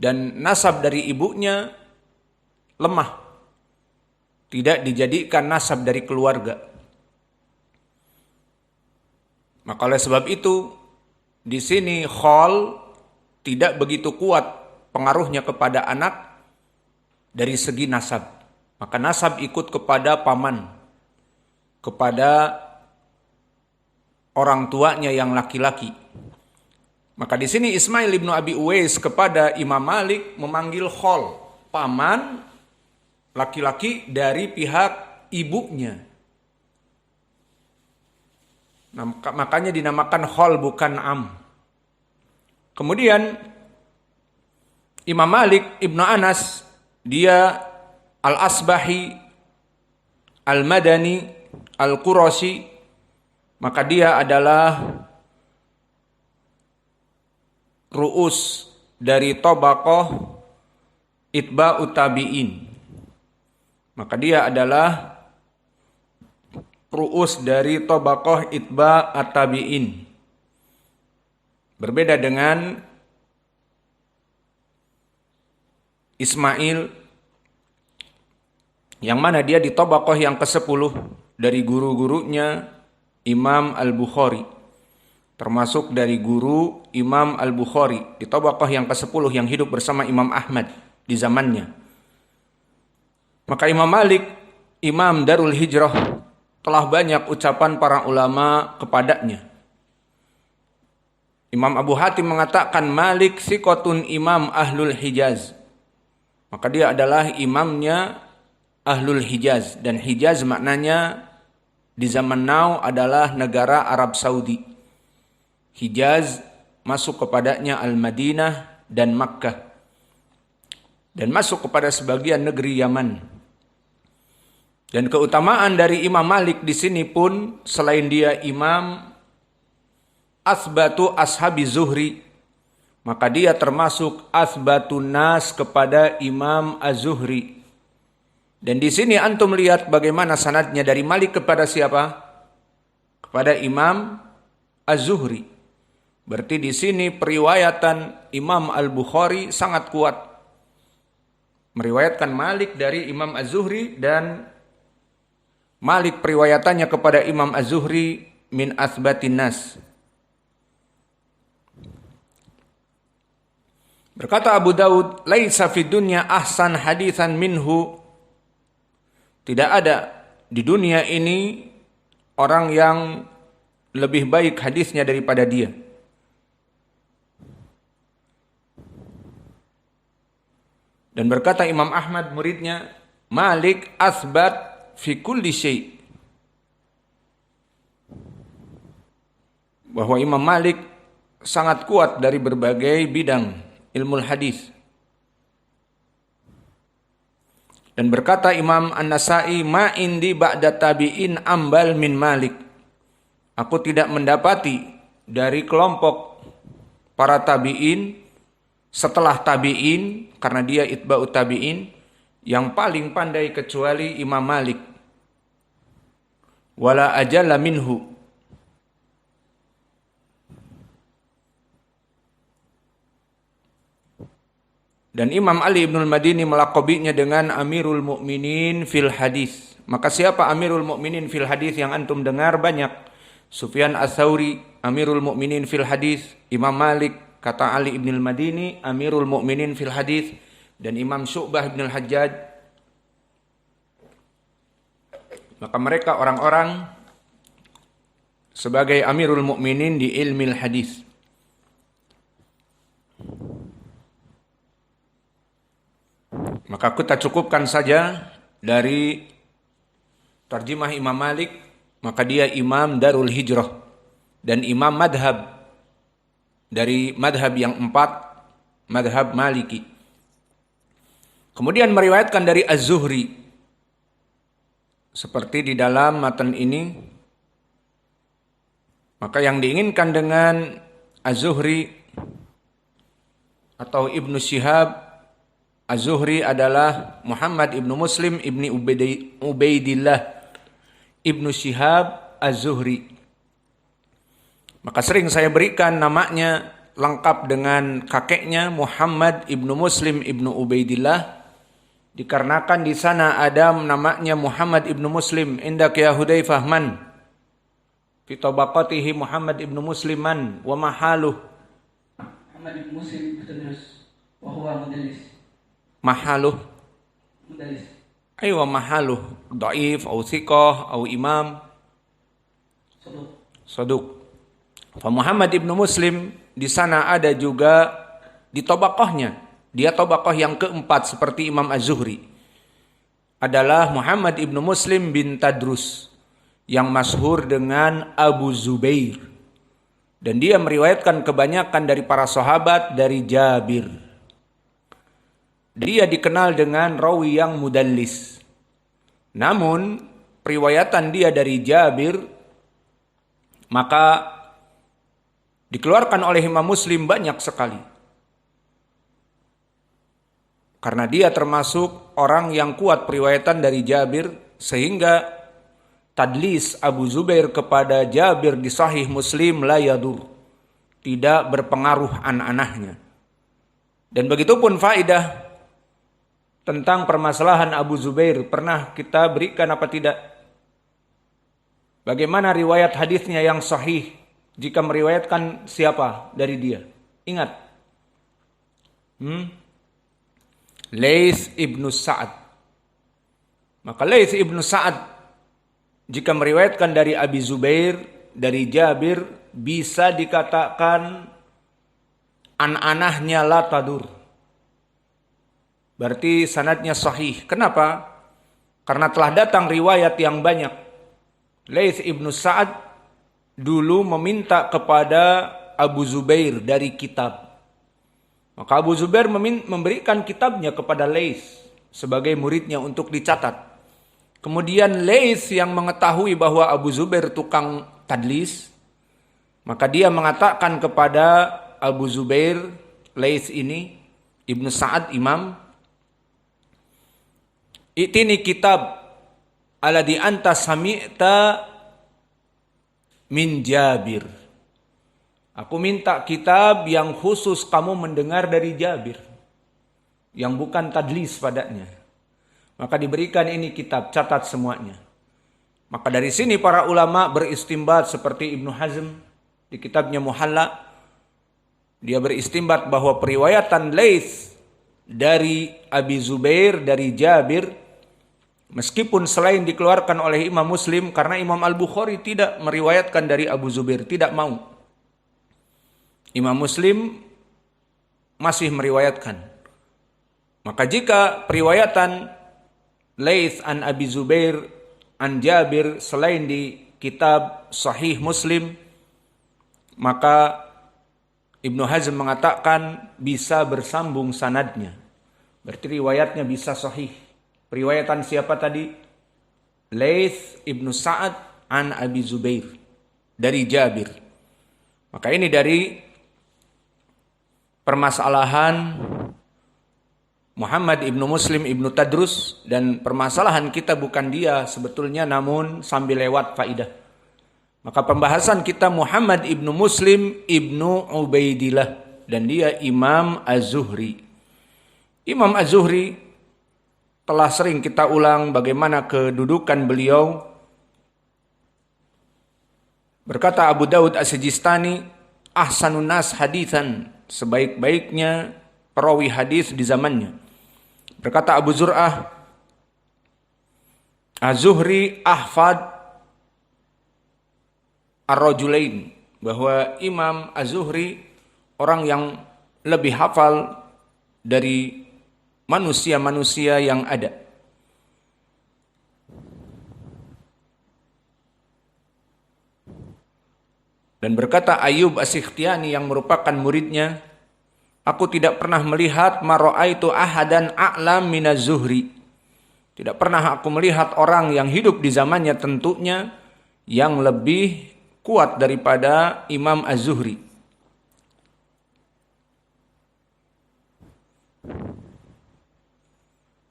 dan nasab dari ibunya lemah, tidak dijadikan nasab dari keluarga. Maka oleh sebab itu di sini khol tidak begitu kuat pengaruhnya kepada anak dari segi nasab. Maka nasab ikut kepada paman, kepada orang tuanya yang laki-laki. Maka di sini Ismail ibnu Abi Uwais kepada Imam Malik memanggil khol, paman laki-laki dari pihak ibunya. Nah, makanya dinamakan khol bukan am. Kemudian Imam Malik ibnu Anas, dia Al-Asbahi, Al-Madani, Al-Qurashi, maka dia adalah ru'us dari tabaqah itba'ut tabi'in. Maka dia adalah ru'us dari tabaqah itba'ut tabi'in. Berbeda dengan Ismail, yang mana dia di tabaqah yang ke-10 dari guru-gurunya Imam Al-Bukhari, termasuk dari guru Imam Al-Bukhari di tabaqah yang ke-10 yang hidup bersama Imam Ahmad di zamannya. Maka Imam Malik, Imam Darul Hijrah, telah banyak ucapan para ulama kepadanya. Imam Abu Hatim mengatakan Malik siqatun imam Ahlul Hijaz. Maka dia adalah imamnya Ahlul Hijaz, dan Hijaz maknanya di zaman now adalah negara Arab Saudi. Hijaz masuk kepadanya Al-Madinah dan Makkah, dan masuk kepada sebagian negeri Yaman. Dan keutamaan dari Imam Malik di sini pun selain dia imam asbatu ashabi Zuhri, maka dia termasuk asbatun nas kepada Imam Az-Zuhri. Dan di sini antum lihat bagaimana sanadnya dari Malik kepada siapa? Kepada Imam Az-Zuhri. Berarti di sini periwayatan Imam Al-Bukhari sangat kuat. Meriwayatkan Malik dari Imam Az-Zuhri, dan Malik periwayatannya kepada Imam Az-Zuhri min asbatin nas. Berkata Abu Daud, laisa fid dunya ahsan haditsan minhu. Tidak ada di dunia ini orang yang lebih baik hadisnya daripada dia. Dan berkata Imam Ahmad muridnya, Malik asbat fi kulli syai'. Bahwa Imam Malik sangat kuat dari berbagai bidang ilmu hadis. Dan berkata Imam An-Nasai, ma indi ba'da tabi'in ambal min Malik. Aku tidak mendapati dari kelompok para tabi'in setelah tabi'in, karena dia itba'ut tabi'in, yang paling pandai kecuali Imam Malik. Wala ajalla minhu. Dan Imam Ali ibn al-Madini melaqabinya dengan Amirul Mukminin fil hadis. Maka siapa Amirul Mukminin fil hadis yang antum dengar banyak? Sufyan Ats-Tsauri, Amirul Mukminin fil hadis. Imam Malik, kata Ali ibn al-Madini, Amirul Mukminin fil hadis. Dan Imam Syu'bah ibn al-Hajjaj. Maka mereka orang-orang sebagai Amirul Mukminin di ilmil hadis. Maka kita cukupkan saja dari tarjimah Imam Malik, maka dia Imam Darul Hijrah dan Imam Madhab dari madhab yang 4, madhab Maliki. Kemudian meriwayatkan dari Az-Zuhri, seperti di dalam matan ini. Maka yang diinginkan dengan Az-Zuhri atau Ibnu Syihab, Az-Zuhri adalah Muhammad ibnu Muslim ibni Ubaidillah ibnu Syihab Az-Zuhri. Maka sering saya berikan namanya lengkap dengan kakeknya Muhammad ibnu Muslim ibnu Ubaidillah, dikarenakan di sana ada namanya Muhammad ibnu Muslim. Indak ya Hudzaifah man fi tabaqatihi Muhammad ibnu Muslim man wa mahaluh. Muhammad ibnu Muslim terus wa huwa mudallis. Mahaluh Mudallis. Aywa mahaluh dhaif atau thiqah atau imam saduq. Fa Muhammad ibnu Muslim di sana ada juga di tabaqahnya. Dia tabaqah yang keempat seperti Imam Az-Zuhri. Adalah Muhammad ibnu Muslim bin Tadrus yang masyhur dengan Abu Zubair. Dan dia meriwayatkan kebanyakan dari para sahabat dari Jabir. Dia dikenal dengan rawi yang mudallis. Namun periwayatan dia dari Jabir maka dikeluarkan oleh Imam Muslim banyak sekali. Karena dia termasuk orang yang kuat periwayatan dari Jabir, sehingga tadlis Abu Zubair kepada Jabir di Sahih Muslim la yadur, tidak berpengaruh an-anahnya. Dan begitupun faidah tentang permasalahan Abu Zubair pernah kita berikan apa tidak? Bagaimana riwayat hadisnya yang sahih jika meriwayatkan siapa dari dia? Ingat. Laits ibnu Sa'ad. Maka Laits ibnu Sa'ad jika meriwayatkan dari Abi Zubair, dari Jabir, bisa dikatakan an-anahnya la tadur. Berarti sanadnya sahih. Kenapa? Karena telah datang riwayat yang banyak. Laits ibnu Sa'ad dulu meminta kepada Abu Zubair dari kitab. Maka Abu Zubair memberikan kitabnya kepada Laits sebagai muridnya untuk dicatat. Kemudian Laits yang mengetahui bahwa Abu Zubair tukang tadlis, maka dia mengatakan kepada Abu Zubair, Laits ini, Ibnu Sa'ad imam, "Itini kitab alladhi anta sami'ta min Jabir." Aku minta kitab yang khusus kamu mendengar dari Jabir, yang bukan tadlis padanya. Maka diberikan ini kitab, catat semuanya. Maka dari sini para ulama beristimbat seperti Ibnu Hazm di kitabnya Muhalla. Dia beristimbat bahwa periwayatan Laits dari Abi Zubair, dari Jabir, meskipun selain dikeluarkan oleh Imam Muslim, karena Imam Al-Bukhari tidak meriwayatkan dari Abu Zubair, tidak mau. Imam Muslim masih meriwayatkan. Maka jika periwayatan Laits an Abi Zubair an Jabir selain di kitab Sahih Muslim, maka Ibnu Hazm mengatakan bisa bersambung sanadnya. Berarti riwayatnya bisa sahih. Periwayatan siapa tadi? Laits ibnu Sa'ad an Abi Zubair dari Jabir. Maka ini dari permasalahan Muhammad ibnu Muslim ibnu Tadrus, dan permasalahan kita bukan dia sebetulnya, namun sambil lewat faidah. Maka pembahasan kita Muhammad ibnu Muslim ibnu Ubaidillah, dan dia Imam Az-Zuhri. Imam Az-Zuhri telah sering kita ulang bagaimana kedudukan beliau. Berkata Abu Daud As-Sijistani, ahsanun nas haditsan, sebaik-baiknya perawi hadis di zamannya. Berkata Abu Zur'ah, Az-Zuhri ahfad ar-rajulain, bahwa Imam Az-Zuhri orang yang lebih hafal dari manusia-manusia yang ada. Dan berkata Ayyub As-Sikhtiyani yang merupakan muridnya, aku tidak pernah melihat mara'aitu ahadan a'lam minaz Zuhri. Tidak pernah aku melihat orang yang hidup di zamannya tentunya yang lebih kuat daripada Imam Az-Zuhri.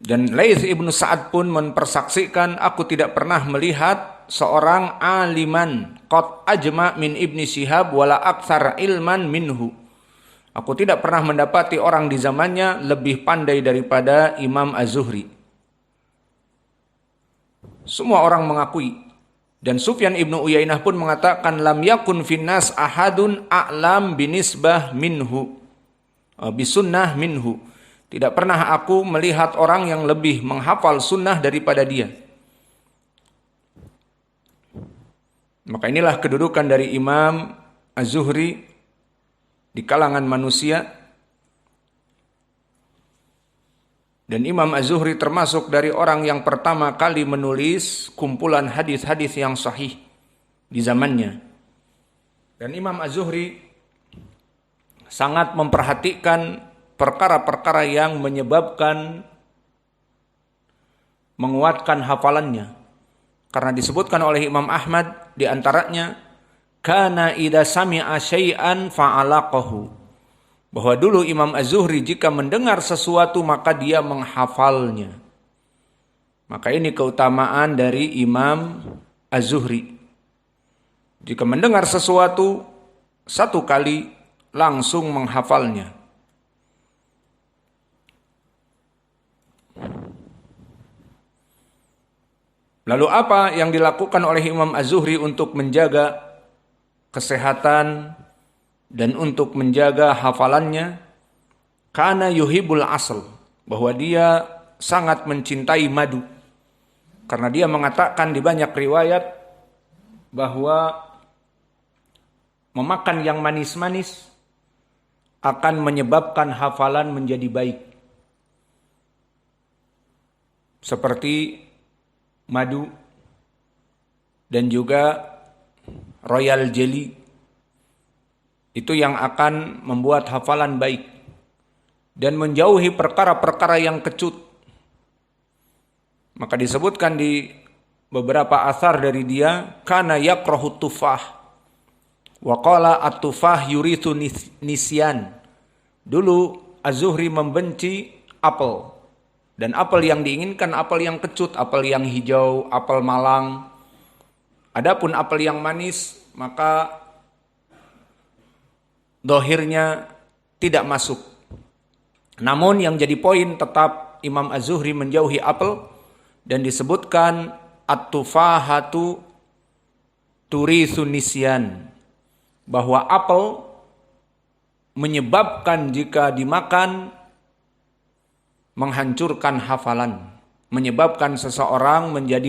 Dan Laits ibnu Sa'ad pun mempersaksikan, aku tidak pernah melihat seorang aliman qad ajma min Ibni Syihab wala aktsar ilman minhu. Aku tidak pernah mendapati orang di zamannya lebih pandai daripada Imam Az-Zuhri. Semua orang mengakui. Dan Sufyan ibnu Uyainah pun mengatakan, lam yakun finnas ahadun a'lam binisbah minhu. Bisunnah minhu. Tidak pernah aku melihat orang yang lebih menghafal sunnah daripada dia. Maka inilah kedudukan dari Imam Az-Zuhri di kalangan manusia. Dan Imam Az-Zuhri termasuk dari orang yang pertama kali menulis kumpulan hadis-hadis yang sahih di zamannya. Dan Imam Az-Zuhri sangat memperhatikan perkara-perkara yang menyebabkan menguatkan hafalannya. Karena disebutkan oleh Imam Ahmad di antaranya, kana idza sami'a syai'an fa'alaqahu. Bahwa dulu Imam Az-Zuhri jika mendengar sesuatu maka dia menghafalnya. Maka ini keutamaan dari Imam Az-Zuhri. Jika mendengar sesuatu satu kali langsung menghafalnya. Lalu apa yang dilakukan oleh Imam Az-Zuhri untuk menjaga kesehatan dan untuk menjaga hafalannya? Kana yuhibul asl, bahwa dia sangat mencintai madu. Karena dia mengatakan di banyak riwayat bahwa memakan yang manis-manis akan menyebabkan hafalan menjadi baik. Seperti madu dan juga royal jelly. Itu yang akan membuat hafalan baik. Dan menjauhi perkara-perkara yang kecut. Maka disebutkan di beberapa asar dari dia, kana yakrahu tufah. Wa qala at-tufah yurithu nisyan. Dulu Az-Zuhri membenci apel. Dan apel yang diinginkan apel yang kecut, apel yang hijau, apel malang. Adapun apel yang manis, maka dohirnya tidak masuk. Namun yang jadi poin tetap Imam Az-Zuhri menjauhi apel. Dan disebutkan at-tufahatu turithu nisyan. Bahwa apel menyebabkan jika dimakan menghancurkan hafalan. Menyebabkan seseorang menjadi